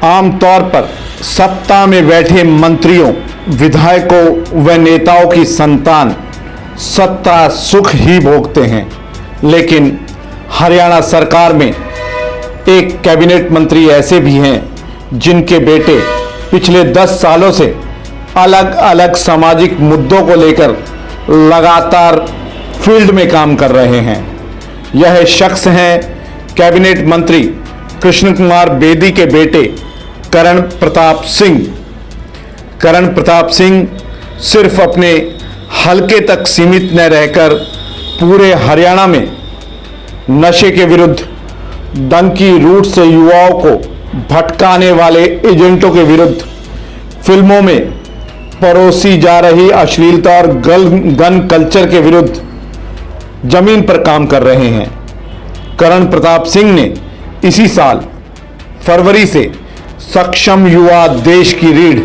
आमतौर पर सत्ता में बैठे मंत्रियों, विधायकों व नेताओं की संतान सत्ता सुख ही भोगते हैं, लेकिन हरियाणा सरकार में एक कैबिनेट मंत्री ऐसे भी हैं जिनके बेटे पिछले 10 सालों से अलग अलग सामाजिक मुद्दों को लेकर लगातार फील्ड में काम कर रहे हैं। यह शख्स हैं कैबिनेट मंत्री कृष्ण कुमार बेदी के बेटे करण प्रताप सिंह। करण प्रताप सिंह सिर्फ अपने हलके तक सीमित न रहकर पूरे हरियाणा में नशे के विरुद्ध डंकी रूट से युवाओं को भटकाने वाले एजेंटों के विरुद्ध फिल्मों में परोसी जा रही अश्लीलता और गन कल्चर के विरुद्ध जमीन पर काम कर रहे हैं। करण प्रताप सिंह ने इसी साल फरवरी से सक्षम युवा देश की रीढ़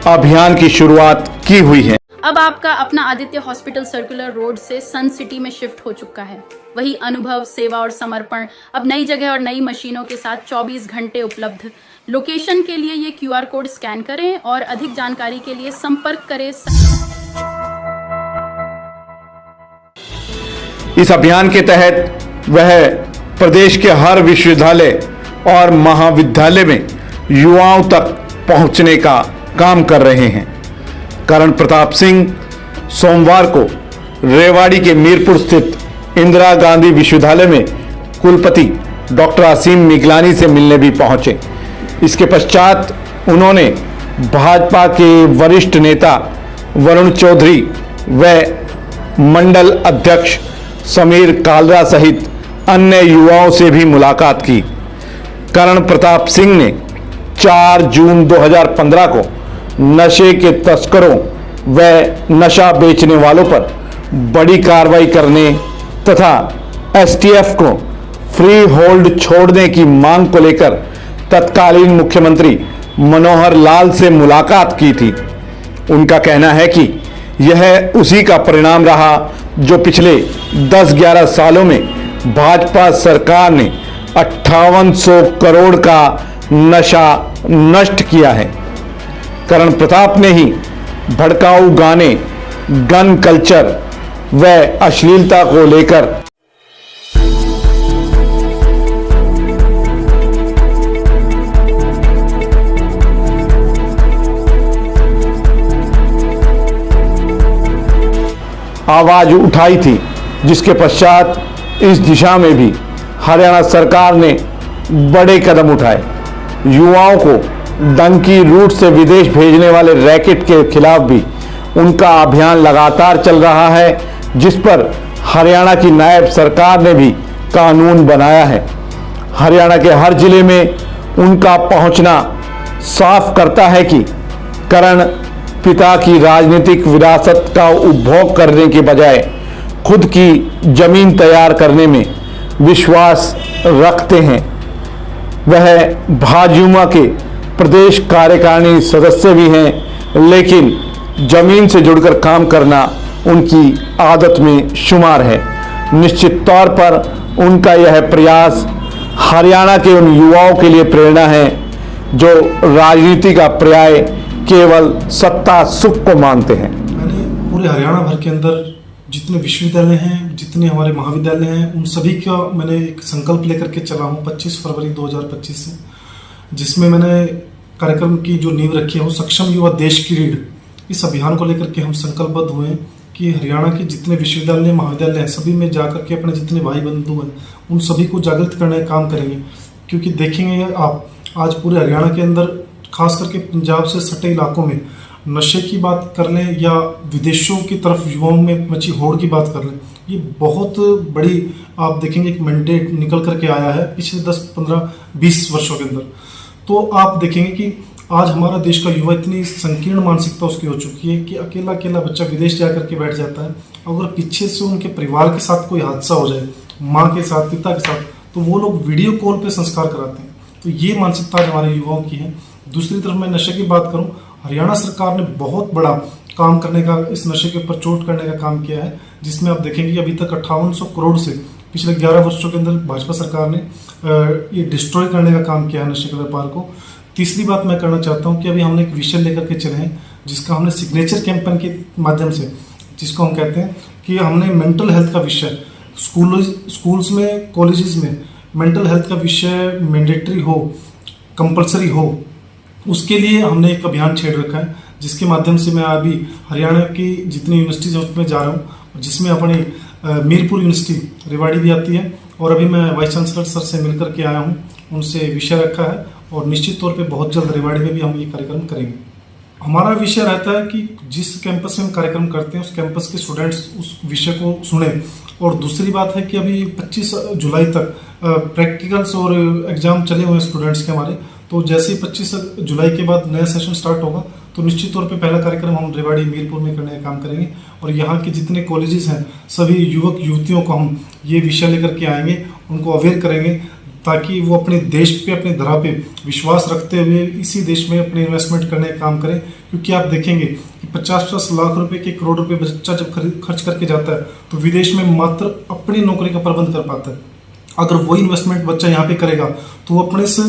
अभियान की शुरुआत की हुई है। अब आपका अपना आदित्य हॉस्पिटल सर्कुलर रोड से सन सिटी में शिफ्ट हो चुका है। वही अनुभव, सेवा और समर्पण अब नई जगह और नई मशीनों के साथ 24 घंटे उपलब्ध। लोकेशन के लिए ये QR कोड स्कैन करें और अधिक जानकारी के लिए संपर्क करें। इस अभियान के तहत वह प्रदेश के हर विश्वविद्यालय और महाविद्यालय में युवाओं तक पहुंचने का काम कर रहे हैं। करण प्रताप सिंह सोमवार को रेवाड़ी के मीरपुर स्थित इंदिरा गांधी विश्वविद्यालय में कुलपति डॉक्टर असीम मिगलानी से मिलने भी पहुंचे। इसके पश्चात उन्होंने भाजपा के वरिष्ठ नेता वरुण चौधरी व मंडल अध्यक्ष समीर कालरा सहित अन्य युवाओं से भी मुलाकात की। करण प्रताप सिंह ने 4 जून 2015 को नशे के तस्करों व नशा बेचने वालों पर बड़ी कार्रवाई करने तथा STF को फ्री होल्ड छोड़ने की मांग को लेकर तत्कालीन मुख्यमंत्री मनोहर लाल से मुलाकात की थी। उनका कहना है कि यह उसी का परिणाम रहा जो पिछले 10-11 सालों में भाजपा सरकार ने 5800 करोड़ का नशा नष्ट किया है। करण प्रताप ने ही भड़काऊ गाने, गन कल्चर व अश्लीलता को लेकर आवाज उठाई थी, जिसके पश्चात इस दिशा में भी हरियाणा सरकार ने बड़े कदम उठाए। युवाओं को डंकी रूट से विदेश भेजने वाले रैकेट के खिलाफ भी उनका अभियान लगातार चल रहा है, जिस पर हरियाणा की नायब सरकार ने भी कानून बनाया है। हरियाणा के हर जिले में उनका पहुंचना साफ करता है कि करण पिता की राजनीतिक विरासत का उपभोग करने के बजाय खुद की जमीन तैयार करने में विश्वास रखते हैं। वह भाजपा के प्रदेश कार्यकारिणी सदस्य भी हैं, लेकिन जमीन से जुड़कर काम करना उनकी आदत में शुमार है। निश्चित तौर पर उनका यह प्रयास हरियाणा के उन युवाओं के लिए प्रेरणा है जो राजनीति का पर्याय केवल सत्ता सुख को मानते हैं। पूरे हरियाणा भर के अंदर जितने विश्वविद्यालय हैं, जितने हमारे महाविद्यालय हैं, उन सभी का मैंने एक संकल्प लेकर के चला हूँ 25 फरवरी 2025 से, जिसमें मैंने कार्यक्रम की जो नींव रखी है वो सक्षम युवा देश की रीढ़। इस अभियान को लेकर के हम संकल्पबद्ध हुए हैं कि हरियाणा के जितने विश्वविद्यालय महाविद्यालय हैं सभी में जाकर के अपने जितने भाई बंधु हैं उन सभी को जागृत करने का काम करेंगे। क्योंकि देखेंगे आप आज पूरे हरियाणा के अंदर खास करके पंजाब से सटे इलाकों में नशे की बात कर लें या विदेशों की तरफ युवाओं में मची होड़ की बात कर लें, ये बहुत बड़ी आप देखेंगे एक मैंडेट निकल करके आया है पिछले 10, 15, 20 वर्षों के अंदर। तो आप देखेंगे कि आज हमारा देश का युवा इतनी संकीर्ण मानसिकता उसकी हो चुकी है कि अकेला अकेला बच्चा विदेश जा करके बैठ जाता है। अगर पीछे से उनके परिवार के साथ कोई हादसा हो जाए, माँ के साथ, पिता के साथ, तो वो लोग वीडियो कॉल पे संस्कार कराते हैं। तो ये मानसिकता हमारे युवाओं की है। दूसरी तरफ मैं नशे की बात करूं, हरियाणा सरकार ने बहुत बड़ा काम करने का, इस नशे के ऊपर चोट करने का काम किया है, जिसमें आप देखेंगे अभी तक 5800 करोड़ से पिछले 11 वर्षों के अंदर भाजपा सरकार ने ये डिस्ट्रॉय करने का काम किया है नशे के व्यापार को। तीसरी बात मैं करना चाहता हूँ कि अभी हमने एक विषय लेकर के चले हैं जिसका हमने सिग्नेचर कैंपेन के माध्यम से, जिसको हम कहते हैं कि हमने मेंटल हेल्थ का विषय स्कूल्स में, कॉलेजेस में मेंटल हेल्थ का विषय मैंडेटरी हो, कंपलसरी हो, उसके लिए हमने एक अभियान छेड़ रखा है, जिसके माध्यम से मैं अभी हरियाणा की जितनी यूनिवर्सिटीज़ हैं उसमें जा रहा हूँ, जिसमें अपनी मीरपुर यूनिवर्सिटी रेवाड़ी भी आती है, और अभी मैं वाइस चांसलर सर से मिलकर के आया हूँ, उनसे विषय रखा है और निश्चित तौर पे बहुत जल्द रेवाड़ी में भी हम ये कार्यक्रम करेंगे। हमारा विषय रहता है कि जिस कैंपस में हम कार्यक्रम करते हैं उस कैंपस के स्टूडेंट्स उस विषय को सुने, और दूसरी बात है कि अभी 25 जुलाई तक प्रैक्टिकल्स और एग्जाम चले हुए हैं स्टूडेंट्स के हमारे, तो जैसे ही 25 जुलाई के बाद नया सेशन स्टार्ट होगा तो निश्चित तौर पे पहला कार्यक्रम हम रेवाड़ी मीरपुर में करने का काम करेंगे, और यहाँ के जितने कॉलेजेस हैं सभी युवक युवतियों को हम ये विषय लेकर के आएंगे, उनको अवेयर करेंगे ताकि वो अपने देश पे, अपने धरा पे विश्वास रखते हुए इसी देश में अपने इन्वेस्टमेंट करने का काम करें। क्योंकि आप देखेंगे कि 50-50 लाख रुपए के, करोड़ रुपए बच्चा जब खर्च करके जाता है तो विदेश में मात्र अपनी नौकरी का प्रबंध कर पाता है। अगर वही इन्वेस्टमेंट बच्चा यहाँ पे करेगा तो वो अपने से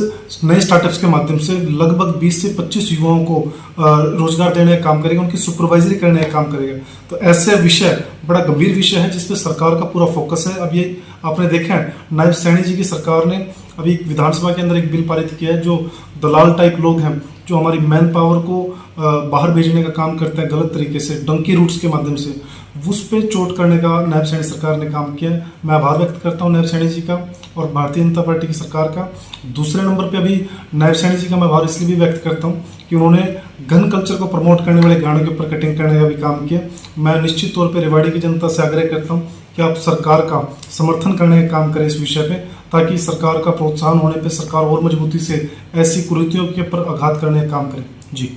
नए स्टार्टअप्स के माध्यम से लगभग 20 से 25 युवाओं को रोजगार देने का काम करेगा, उनकी सुपरवाइजरी करने का काम करेगा। तो ऐसे विषय बड़ा गंभीर विषय है जिसपे सरकार का पूरा फोकस है। अब ये आपने देखा है नायब सैनी जी की सरकार ने अभी विधानसभा के अंदर एक बिल पारित किया है, जो दलाल टाइप लोग हैं जो हमारी मैन पावर को बाहर भेजने का काम करते हैं गलत तरीके से, डंकी रूट्स के माध्यम से, उस पर चोट करने का नायब सैनी सरकार ने काम किया है। मैं आभार व्यक्त करता हूं नायब सैनी जी का और भारतीय जनता पार्टी की सरकार का। दूसरे नंबर पे अभी नायब सैनी जी का मैं आभार इसलिए भी व्यक्त करता हूं कि उन्होंने गन कल्चर को प्रमोट करने वाले गानों के ऊपर कटिंग करने का भी काम किया। मैं निश्चित तौर पर रेवाड़ी की जनता से आग्रह करता हूँ कि आप सरकार का समर्थन करने का काम करें इस विषय पे, ताकि सरकार का प्रोत्साहन होने पे सरकार और मजबूती से ऐसी कुरीतियों के ऊपर आघात करने का काम करे। जी।